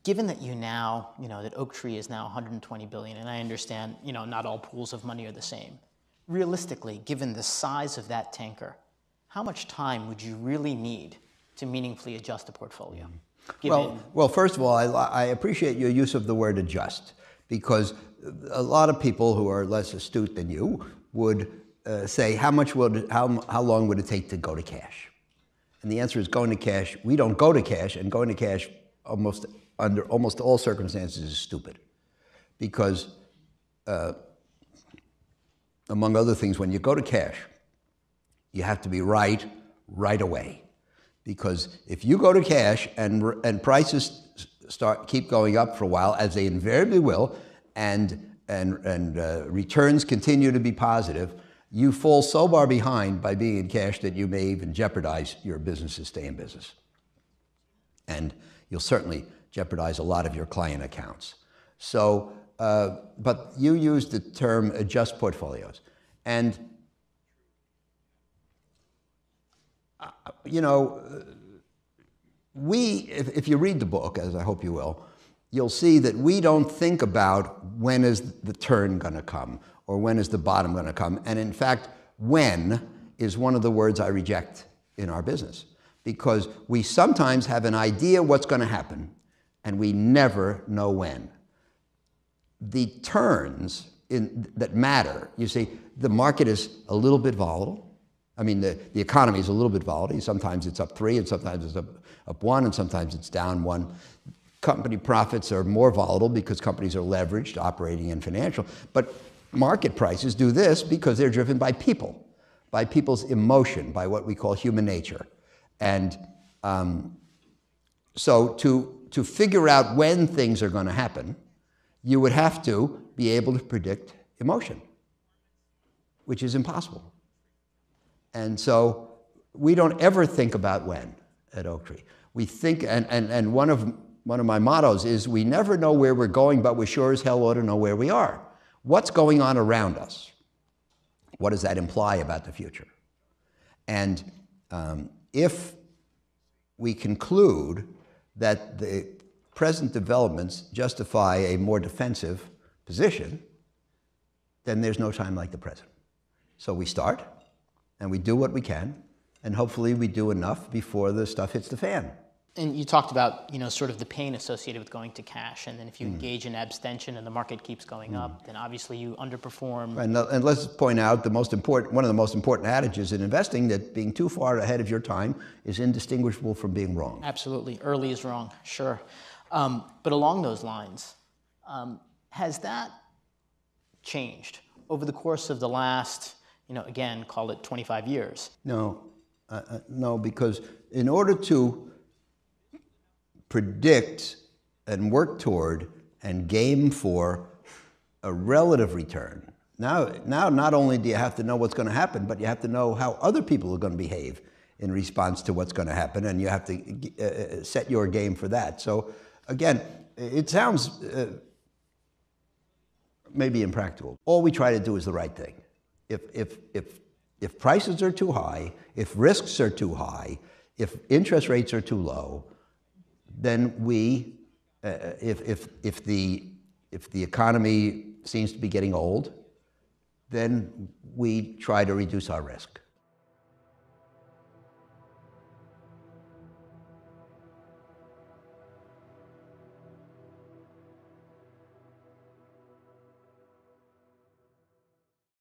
Given that that Oaktree is now $120 billion, and I understand, not all pools of money are the same. Realistically, given the size of that tanker, how much time would you really need to meaningfully adjust a portfolio? Well, first of all, I appreciate your use of the word adjust, because a lot of people who are less astute than you would say, how long would it take to go to cash? And the answer is going to cash. We don't go to cash, and going to cash under almost all circumstances is stupid. Because, among other things, when you go to cash, you have to be right away. Because if you go to cash and prices keep going up for a while, as they invariably will, and returns continue to be positive, you fall so far behind by being in cash that you may even jeopardize your business to stay in business. And you'll certainly jeopardize a lot of your client accounts. So, but you used the term adjust portfolios. And, if you read the book, as I hope you will, you'll see that we don't think about when is the turn going to come or when is the bottom going to come. And in fact, when is one of the words I reject in our business, because we sometimes have an idea what's going to happen and we never know when. The turns that matter, you see, the market is a little bit volatile. I mean, the economy is a little bit volatile. Sometimes it's up 3, and sometimes it's up 1, and sometimes it's down 1. Company profits are more volatile because companies are leveraged, operating and financial. But market prices do this because they're driven by people, by people's emotion, by what we call human nature. And so to figure out when things are going to happen, you would have to be able to predict emotion, which is impossible. And so we don't ever think about when at Oaktree. We think, and one of my mottos is, we never know where we're going, but we sure as hell ought to know where we are. What's going on around us? What does that imply about the future? And if we conclude that the present developments justify a more defensive position, then there's no time like the present. So we start, and we do what we can, and hopefully we do enough before the stuff hits the fan. And you talked about, sort of the pain associated with going to cash, and then if you engage in abstention and the market keeps going up, then obviously you underperform. And let's point out one of the most important adages in investing, that being too far ahead of your time is indistinguishable from being wrong. Absolutely, early is wrong, sure. But along those lines, has that changed over the course of the last, again, call it 25 years? No, because in order to predict and work toward and game for a relative return, now not only do you have to know what's going to happen, but you have to know how other people are going to behave in response to what's going to happen, and you have to set your game for that. So again, it sounds maybe impractical. All we try to do is the right thing. If prices are too high, if risks are too high, if interest rates are too low, then if the economy seems to be getting old, then we try to reduce our risk.